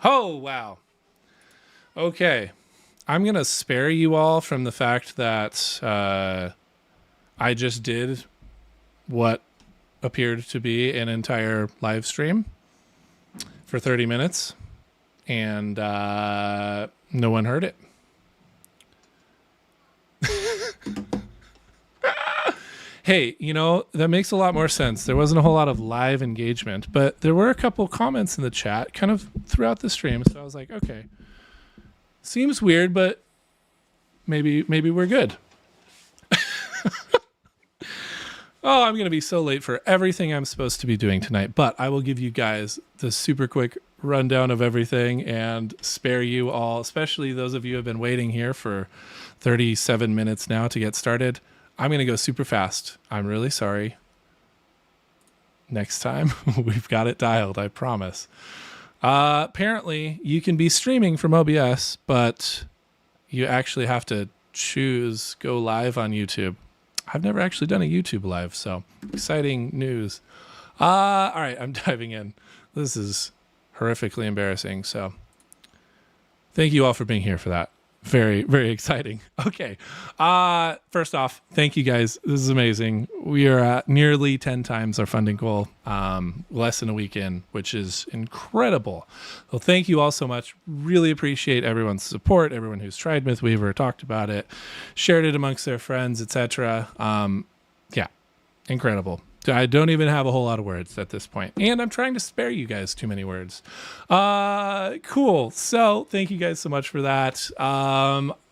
Oh, wow. Okay. I'm going to spare you all from the fact that I just did what appeared to be an entire live stream for 30 minutes, and no one heard it. Hey, that makes a lot more sense. There wasn't a whole lot of live engagement, but there were a couple comments in the chat kind of throughout the stream. So I was like, okay, seems weird, but maybe we're good. Oh, I'm going to be so late for everything I'm supposed to be doing tonight, but I will give you guys the super quick rundown of everything and spare you all, especially those of you who have been waiting here for 37 minutes now to get started. I'm going to go super fast. I'm really sorry. Next time, we've got it dialed, I promise. Apparently, you can be streaming from OBS, but you actually have to choose go live on YouTube. I've never actually done a YouTube live, so exciting news. All right, I'm diving in. This is horrifically embarrassing, so thank you all for being here for that. Very, very exciting. Okay. First off, thank you guys. This is amazing. We are at nearly 10 times our funding goal, less than a week in, which is incredible. Well, thank you all so much. Really appreciate everyone's support, everyone who's tried MythWeaver, talked about it, shared it amongst their friends, etc. Yeah, incredible. I don't even have a whole lot of words at this point, and I'm trying to spare you guys too many words. Cool. So thank you guys so much for that.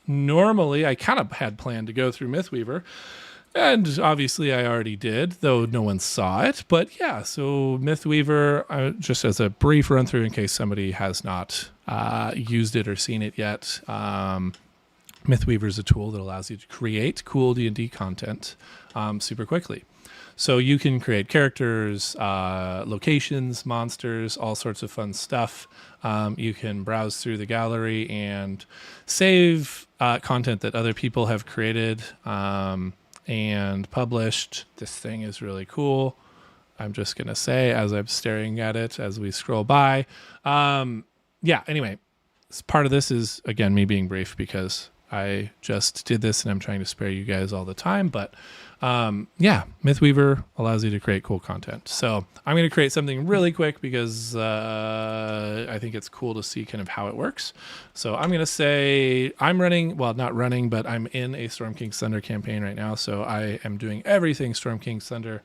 Normally, I kind of had planned to go through MythWeaver, and obviously I already did, though no one saw it. But yeah, so MythWeaver, just as a brief run through in case somebody has not used it or seen it yet. MythWeaver is a tool that allows you to create cool D&D content super quickly. So you can create characters, locations, monsters, all sorts of fun stuff. You can browse through the gallery and save content that other people have created and published. This thing is really cool. I'm just going to say as I'm staring at it as we scroll by. Yeah, anyway, part of this is, again, me being brief because I just did this and I'm trying to spare you guys all the time. But yeah, MythWeaver allows you to create cool content. So I'm going to create something really quick because I think it's cool to see kind of how it works. So I'm going to say I'm running, well, not running, but I'm in a Storm King's Thunder campaign right now. So I am doing everything Storm King's Thunder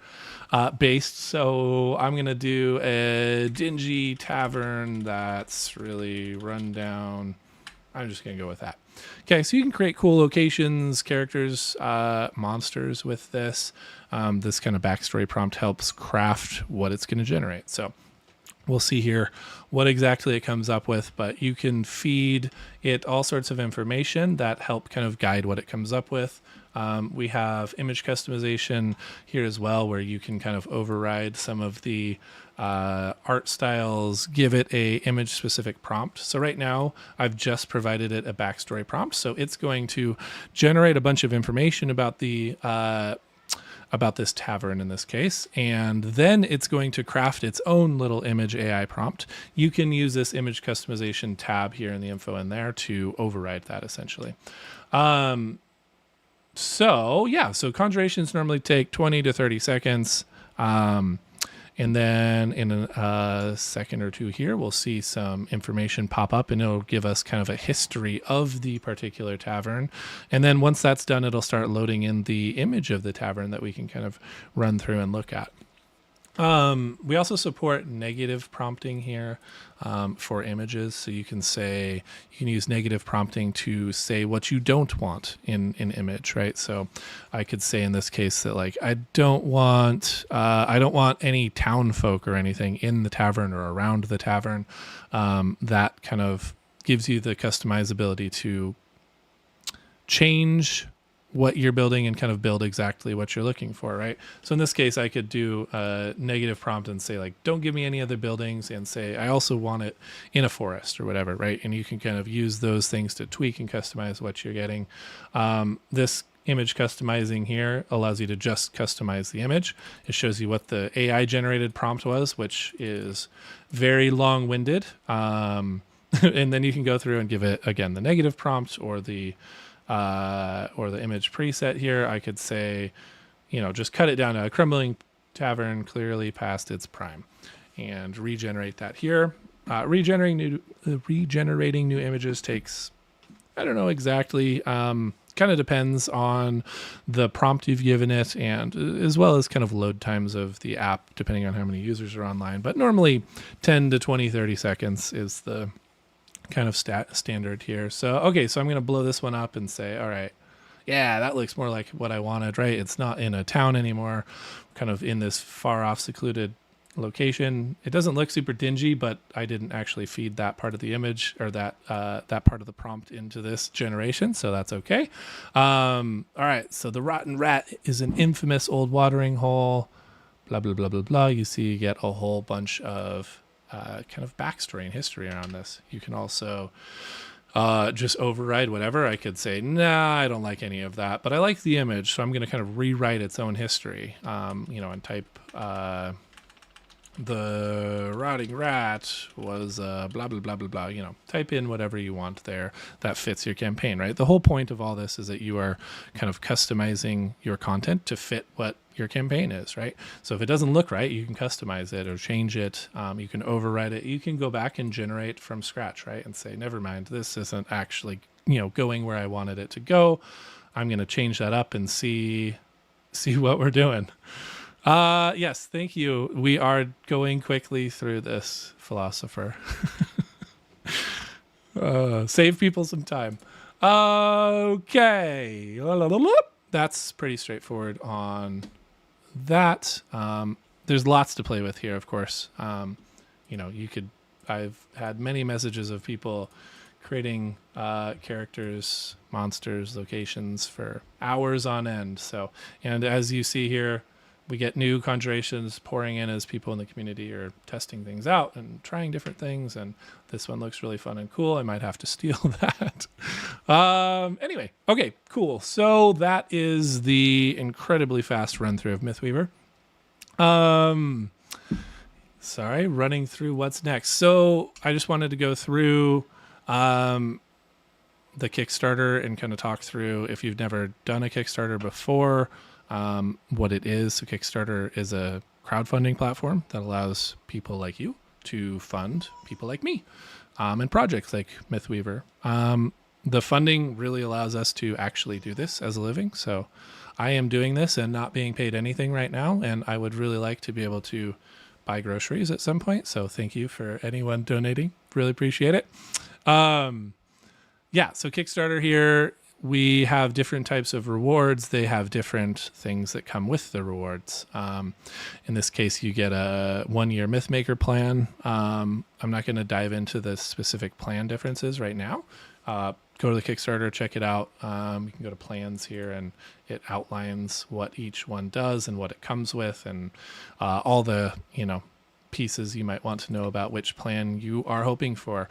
based. So I'm going to do a dingy tavern that's really run down. I'm just going to go with that. Okay, so you can create cool locations, characters, monsters with this. This kind of backstory prompt helps craft what it's going to generate. So we'll see here what exactly it comes up with, but you can feed it all sorts of information that help kind of guide what it comes up with. We have image customization here as well, where you can kind of override some of the art styles, give it a image specific prompt. So right now I've just provided it a backstory prompt. So it's going to generate a bunch of information about the about this tavern in this case, and then it's going to craft its own little image AI prompt. You can use this image customization tab here in the info in there to override that essentially. So yeah, so conjurations normally take 20 to 30 seconds. And then in a second or two here, we'll see some information pop up and it'll give us kind of a history of the particular tavern. And then once that's done, it'll start loading in the image of the tavern that we can kind of run through and look at. We also support negative prompting here for images. So you can use negative prompting to say what you don't want in an image, right? So I could say in this case that like, I don't want any town folk or anything in the tavern or around the tavern. That kind of gives you the customizability to change what you're building and kind of build exactly what you're looking for, right? So in this case, I could do a negative prompt and say like, don't give me any other buildings, and say, I also want it in a forest or whatever, right? And you can kind of use those things to tweak and customize what you're getting. This image customizing here allows you to just customize the image. It shows you what the AI generated prompt was, which is very long-winded. and then you can go through and give it, again, the negative prompt or the image preset here. I could say, just cut it down to a crumbling tavern clearly past its prime and regenerate that here. Regenerating new images takes, I don't know exactly, kind of depends on the prompt you've given it, and as well as kind of load times of the app, depending on how many users are online. But normally 10 to 20, 30 seconds is the kind of standard here. So, okay, so I'm going to blow this one up and say, all right, yeah, that looks more like what I wanted, right? It's not in a town anymore, kind of in this far off secluded location. It doesn't look super dingy, but I didn't actually feed that part of the image or that part of the prompt into this generation, so that's okay. All right, so the rotten rat is an infamous old watering hole, blah, blah, blah, blah, blah. You see, you get a whole bunch of kind of backstory and history around this. You can also just override whatever. I could say, nah, I don't like any of that, but I like the image, so I'm going to kind of rewrite its own history, and type the rotting rat was blah, blah, blah, blah, blah, type in whatever you want there that fits your campaign, right? The whole point of all this is that you are kind of customizing your content to fit what your campaign is, right? So if it doesn't look right, you can customize it or change it. You can override it. You can go back and generate from scratch, right? And say, never mind, this isn't actually, going where I wanted it to go. I'm going to change that up and see what we're doing. Yes, thank you. We are going quickly through this, philosopher. Save people some time. Okay. That's pretty straightforward on that. There's lots to play with here, of course. I've had many messages of people creating characters, monsters, locations for hours on end. And as you see here, we get new conjurations pouring in as people in the community are testing things out and trying different things. And this one looks really fun and cool. I might have to steal that. Anyway, okay, cool. So that is the incredibly fast run through of MythWeaver. Sorry, running through what's next. So I just wanted to go through the Kickstarter and kind of talk through, if you've never done a Kickstarter before, what it is. So Kickstarter is a crowdfunding platform that allows people like you to fund people like me and projects like MythWeaver. The funding really allows us to actually do this as a living. So I am doing this and not being paid anything right now, and I would really like to be able to buy groceries at some point. So thank you for anyone donating. Really appreciate it. So Kickstarter here, we have different types of rewards. They have different things that come with the rewards. In this case, you get a 1-year MythMaker plan. I'm not going to dive into the specific plan differences right now. Go to the Kickstarter, check it out. You can go to plans here, and it outlines what each one does and what it comes with, and all the pieces you might want to know about which plan you are hoping for.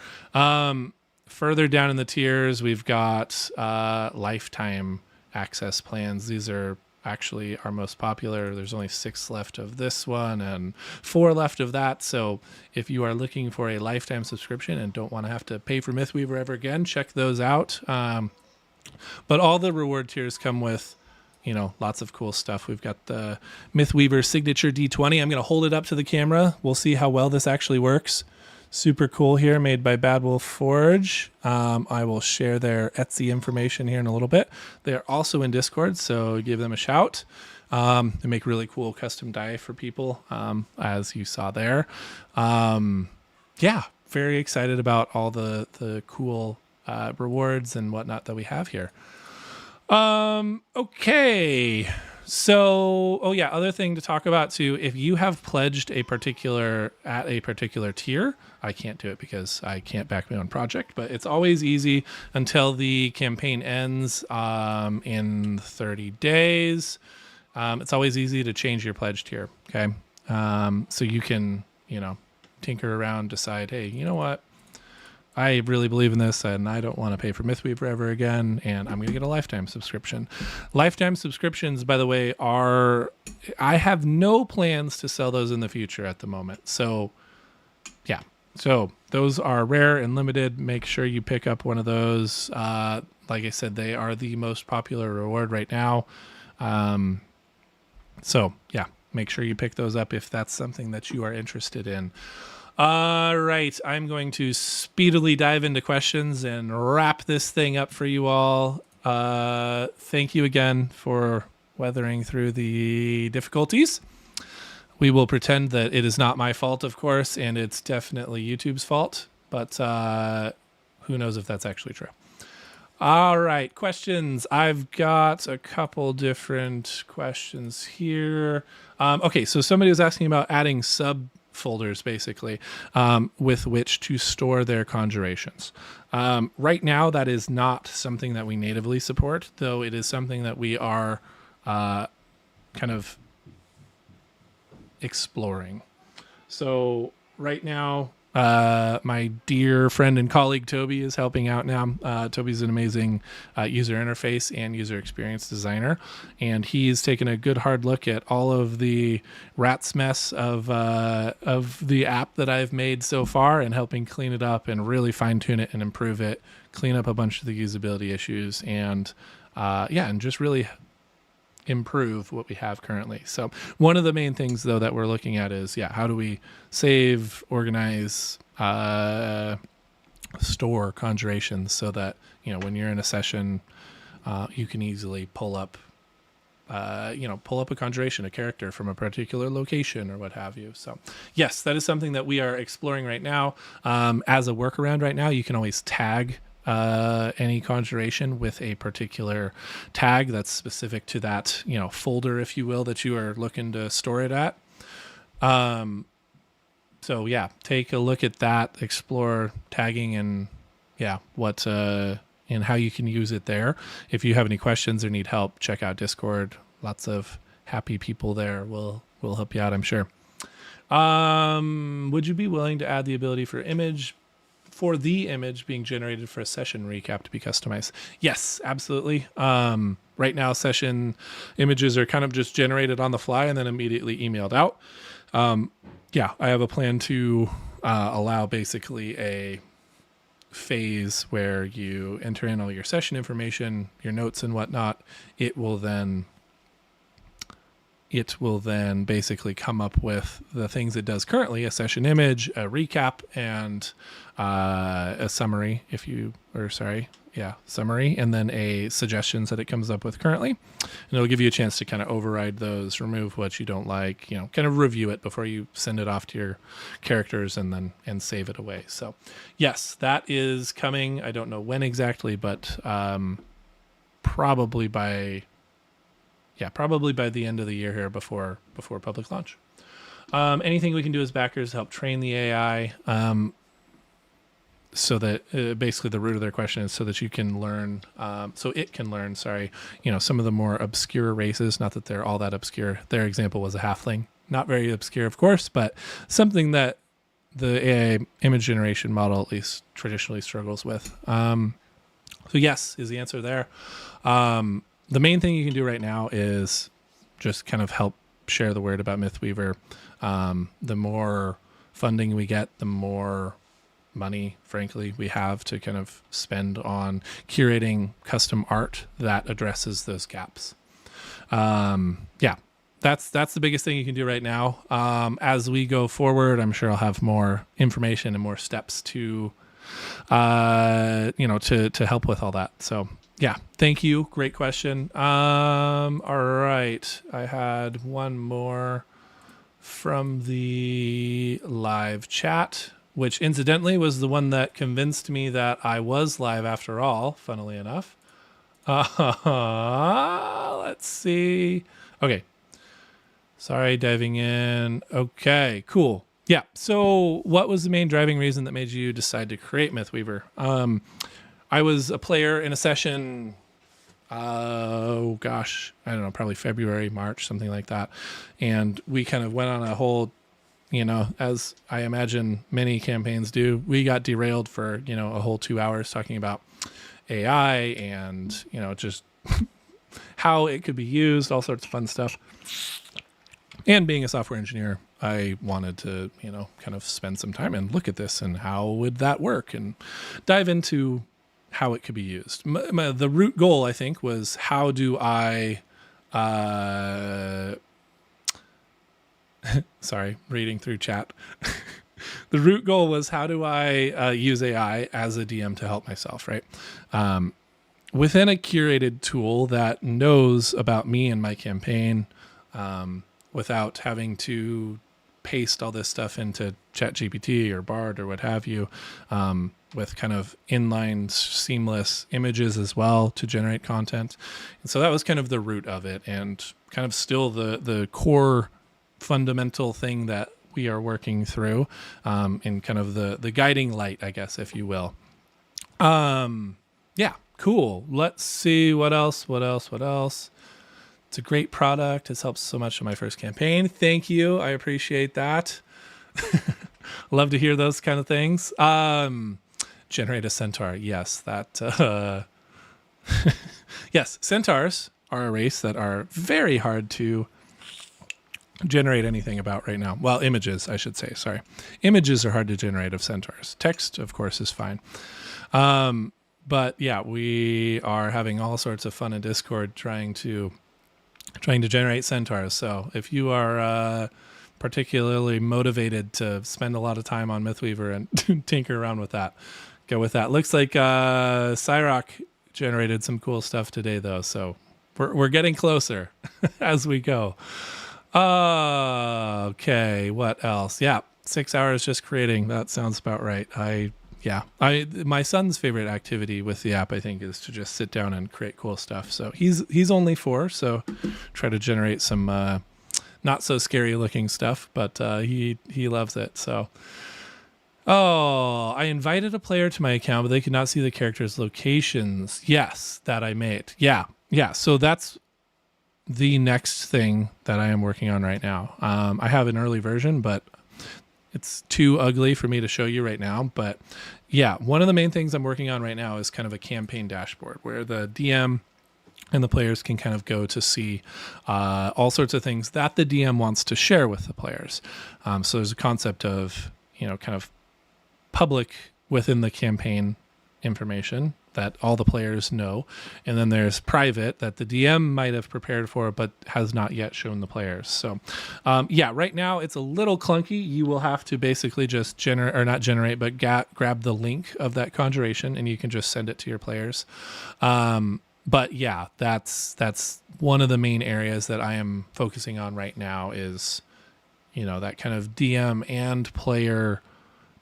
Further down in the tiers, we've got lifetime access plans. These are actually our most popular. There's only 6 left of this one and 4 left of that. So if you are looking for a lifetime subscription and don't want to have to pay for MythWeaver ever again, check those out. But all the reward tiers come with, lots of cool stuff. We've got the MythWeaver signature D20. I'm going to hold it up to the camera. We'll see how well this actually works. Super cool here, made by Bad Wolf Forge. I will share their Etsy information here in a little bit. They're also in Discord, so give them a shout. They make really cool custom die for people, as you saw there. Very excited about all the cool rewards and whatnot that we have here. Okay. So, other thing to talk about too, if you have pledged at a particular tier, I can't do it because I can't back my own project, but it's always easy until the campaign ends in 30 days. It's always easy to change your pledge tier. Okay. So you can, tinker around, decide, hey, you know what? I really believe in this and I don't want to pay for MythWeaver ever again, and I'm going to get a lifetime subscription. Lifetime subscriptions, by the way, I have no plans to sell those in the future at the moment. So So those are rare and limited. Make sure you pick up one of those. Like I said, they are the most popular reward right now. So yeah, make sure you pick those up if that's something that you are interested in. All right, I'm going to speedily dive into questions and wrap this thing up for you all. Thank you again for weathering through the difficulties. We will pretend that it is not my fault, of course, and it's definitely YouTube's fault, but who knows if that's actually true. All right, questions. I've got a couple different questions here. Okay, so somebody was asking about adding subfolders, basically, with which to store their conjurations. Right now, that is not something that we natively support, though it is something that we are kind of exploring. So right now, my dear friend and colleague Toby is helping out now. Toby's an amazing user interface and user experience designer, and he's taken a good hard look at all of the rat's mess of the app that I've made so far, and helping clean it up and really fine tune it and improve it, clean up a bunch of the usability issues, and and just really improve what we have currently. So one of the main things though that we're looking at is how do we save, organize, store conjurations so that when you're in a session you can easily pull up a conjuration, a character from a particular location or what have you. So yes, that is something that we are exploring right now. As a workaround right now, you can always tag any conjuration with a particular tag that's specific to that folder, if you will, that you are looking to store it at. So yeah, take a look at that, explore tagging and what and how you can use it there. If you have any questions or need help, check out Discord. Lots of happy people there will help you out, I'm sure. Would you be willing to add the ability for the image being generated for a session recap to be customized? Yes, absolutely. Right now, session images are kind of just generated on the fly and then immediately emailed out. I have a plan to allow basically a phase where you enter in all your session information, your notes and whatnot. It will then basically come up with the things it does currently: a session image, a recap, and a summary, summary, and then a suggestions that it comes up with currently. And it'll give you a chance to kind of override those, remove what you don't like, kind of review it before you send it off to your characters and save it away. So yes, that is coming. I don't know when exactly, but probably by the end of the year here, before public launch. Anything we can do as backers to help train the AI, so that basically the root of their question is so that you can learn, some of the more obscure races. Not that they're all that obscure. Their example was a halfling. Not very obscure, of course, but something that the AI image generation model at least traditionally struggles with. So yes, is the answer there. The main thing you can do right now is just kind of help share the word about MythWeaver. The more funding we get, the more money, frankly, we have to kind of spend on curating custom art that addresses those gaps. That's the biggest thing you can do right now. As we go forward, I'm sure I'll have more information and more steps to help with all that. So yeah, thank you. Great question. All right. I had one more from the live chat, which incidentally was the one that convinced me that I was live after all, funnily enough. Let's see. Okay. Sorry, diving in. Okay, cool. Yeah. So what was the main driving reason that made you decide to create MythWeaver? I was a player in a session, I don't know, probably February, March, something like that. And we kind of went on a whole, as I imagine many campaigns do, we got derailed for, a whole 2 hours talking about AI and, just how it could be used, all sorts of fun stuff. And being a software engineer, I wanted to, kind of spend some time and look at this and how would that work and dive into how it could be used. The root goal, I think, was how do I, sorry, reading through chat. The root goal was how do I use AI as a DM to help myself, right? Within a curated tool that knows about me and my campaign, without having to paste all this stuff into ChatGPT or Bard or what have you, with kind of inline seamless images as well to generate content. And so that was kind of the root of it, and kind of still the core fundamental thing that we are working through, in kind of the guiding light, I guess, if you will. Yeah, cool. Let's see what else. It's a great product. It's helped so much in my first campaign. Thank you. I appreciate that. Love to hear those kind of things. Generate a centaur. Yes, that. Yes, centaurs are a race that are very hard to generate anything about right now. Well, images, I should say. Sorry. Images are hard to generate of centaurs. Text, of course, is fine. But yeah, we are having all sorts of fun in Discord trying to generate centaurs. So if you are particularly motivated to spend a lot of time on MythWeaver and tinker around with that, go with that. Looks like Cyrock generated some cool stuff today, though. So we're getting closer as we go. Okay, what else? Yeah, 6 hours just creating. That sounds about right. My son's favorite activity with the app, I think, is to just sit down and create cool stuff. So he's only 4, so try to generate some not so scary looking stuff, but he loves it. So, I invited a player to my account, but they could not see the characters' locations. Yes, that I made. Yeah. So that's the next thing that I am working on right now. I have an early version, but it's too ugly for me to show you right now. But yeah, one of the main things I'm working on right now is kind of a campaign dashboard where the DM and the players can kind of go to see all sorts of things that the DM wants to share with the players. So there's a concept of, kind of public within the campaign information that all the players know. And then there's private that the DM might have prepared for, but has not yet shown the players. So right now it's a little clunky. You will have to basically just grab the link of that conjuration and you can just send it to your players. But yeah, that's one of the main areas that I am focusing on right now is, that kind of DM and player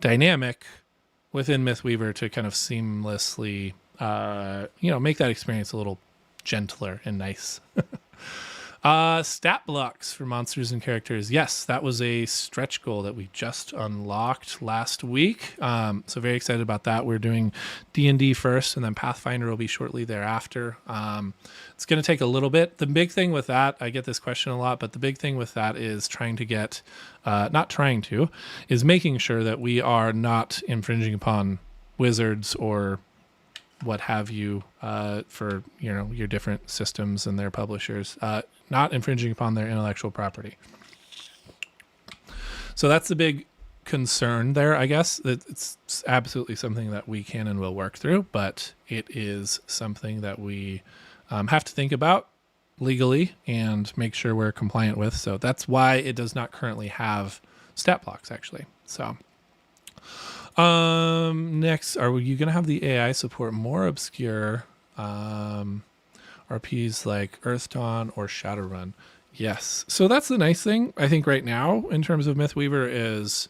dynamic within MythWeaver to kind of seamlessly, make that experience a little gentler and nice. Stat blocks for monsters and characters. Yes, that was a stretch goal that we just unlocked last week. So very excited about that. We're doing D&D first, and then Pathfinder will be shortly thereafter. It's going to take a little bit. The big thing with that, I get this question a lot, but the big thing with that is making sure that we are not infringing upon wizards or what have you, for your different systems and their publishers, not infringing upon their intellectual property. So that's the big concern there, I guess. It's absolutely something that we can and will work through, but it is something that we have to think about legally and make sure we're compliant with. So that's why it does not currently have stat blocks, actually. So next, are you going to have the AI support more obscure RPs like Earth Dawn or Shadowrun? Yes. So that's the nice thing, I think, right now in terms of MythWeaver is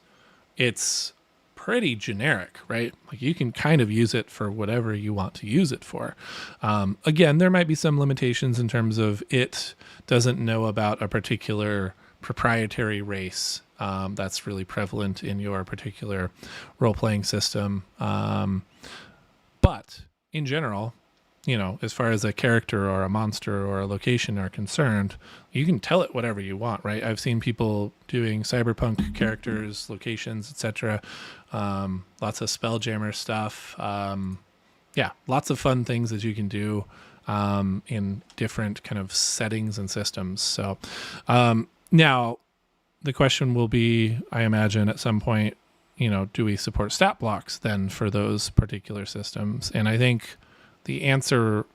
it's pretty generic, right? Like you can kind of use it for whatever you want to use it for. Again, there might be some limitations in terms of it doesn't know about a particular proprietary race that's really prevalent in your particular role-playing system. But in general, as far as a character or a monster or a location are concerned, you can tell it whatever you want, right? I've seen people doing cyberpunk characters, locations, etc. Lots of Spelljammer stuff. Lots of fun things that you can do in different kind of settings and systems. So now, the question will be, I imagine at some point, do we support stat blocks then for those particular systems? And I think the answer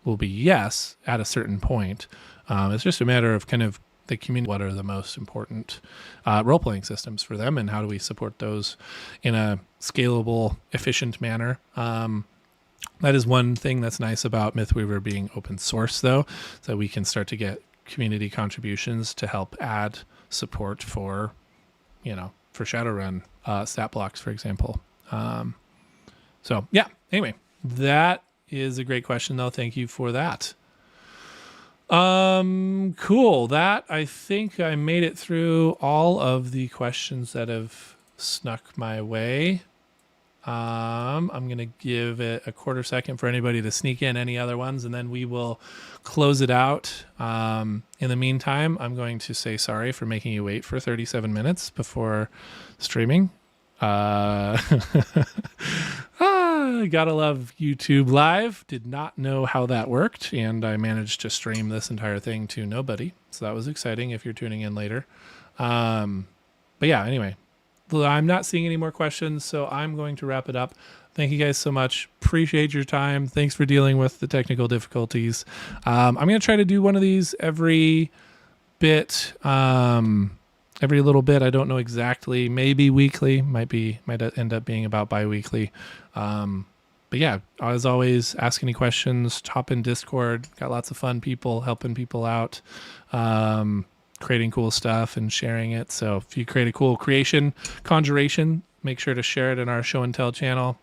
will be yes at a certain point. It's just a matter of kind of the community, what are the most important role-playing systems for them, and how do we support those in a scalable, efficient manner. That is one thing that's nice about MythWeaver being open source, though, so we can start to get community contributions to help add support for, for Shadowrun stat blocks, for example. So yeah, anyway, that is a great question, though. Thank you for that. Cool. That, I think I made it through all of the questions that have snuck my way. I'm going to give it a quarter second for anybody to sneak in any other ones, and then we will close it out. In the meantime, I'm going to say sorry for making you wait for 37 minutes before streaming. Gotta love YouTube Live. Did not know how that worked, and I managed to stream this entire thing to nobody. So that was exciting if you're tuning in later. But yeah, anyway, I'm not seeing any more questions, so I'm going to wrap it up. Thank you guys so much. Appreciate your time. Thanks for dealing with the technical difficulties. I'm going to try to do one of these every bit, every little bit. I don't know exactly. Maybe weekly. Might end up being about bi-weekly. But yeah, as always, ask any questions. Hop in Discord. Got lots of fun people helping people out. Creating cool stuff and sharing it. So if you create a cool conjuration, make sure to share it in our show and tell channel.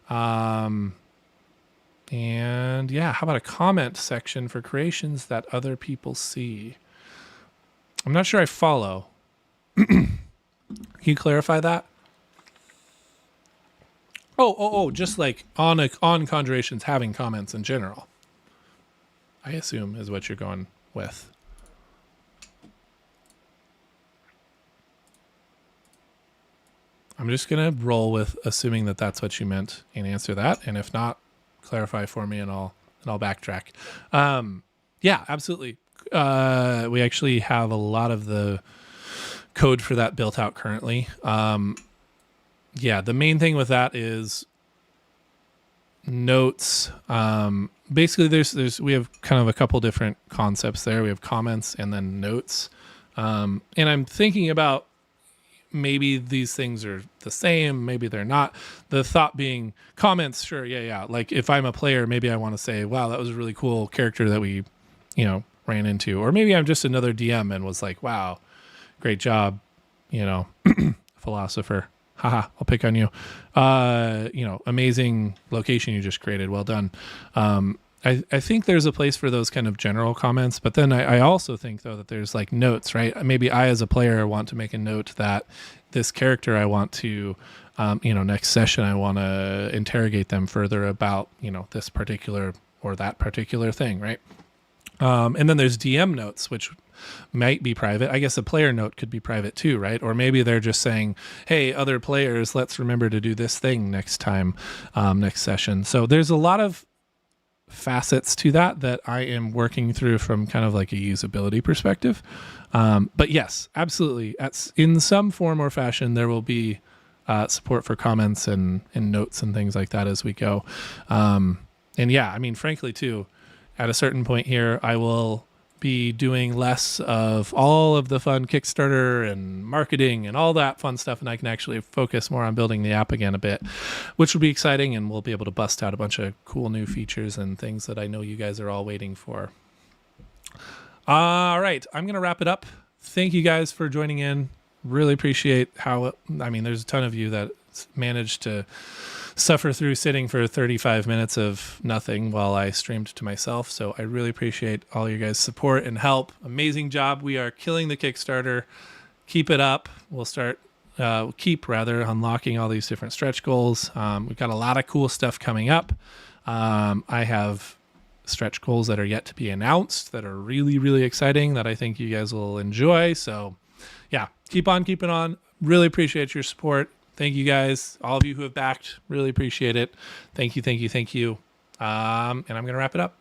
And yeah, how about a comment section for creations that other people see? I'm not sure I follow. Can you clarify that? Oh, just like on conjurations having comments in general, I assume is what you're going with. I'm just going to roll with assuming that that's what you meant and answer that. And if not, clarify for me and I'll backtrack. Yeah, absolutely. We actually have a lot of the code for that built out currently. Yeah, the main thing with that is notes. Basically we have kind of a couple different concepts there. We have comments and then notes. And I'm thinking about maybe these things are the same, maybe they're not. The thought being comments, sure, yeah. Like if I'm a player, maybe I want to say, wow, that was a really cool character that we, ran into. Or maybe I'm just another DM and was like, wow, great job, philosopher. Haha, I'll pick on you. Amazing location you just created. Well done. I think there's a place for those kind of general comments, but then I also think, though, that there's like notes, right? Maybe I, as a player, want to make a note that this character I want to, next session, I want to interrogate them further about, this particular or that particular thing, right? And then there's DM notes, which might be private. I guess a player note could be private too, right? Or maybe they're just saying, hey, other players, let's remember to do this thing next time, next session. So there's a lot of facets to that I am working through from kind of like a usability perspective. But yes, absolutely. In some form or fashion, there will be support for comments and notes and things like that as we go. And yeah, I mean, frankly, too, at a certain point here, I will be doing less of all of the fun Kickstarter and marketing and all that fun stuff, and I can actually focus more on building the app again a bit, which will be exciting, and we'll be able to bust out a bunch of cool new features and things that I know you guys are all waiting for. All right, I'm going to wrap it up. Thank you guys for joining in. Really appreciate there's a ton of you that managed to suffer through sitting for 35 minutes of nothing while I streamed to myself. So I really appreciate all your guys' support and help. Amazing job. We are killing the Kickstarter. Keep it up. We'll keep unlocking all these different stretch goals. We've got a lot of cool stuff coming up. I have stretch goals that are yet to be announced that are really, really exciting that I think you guys will enjoy. So yeah, keep on keeping on. Really appreciate your support. Thank you guys, all of you who have backed. Really appreciate it. Thank you. And I'm going to wrap it up.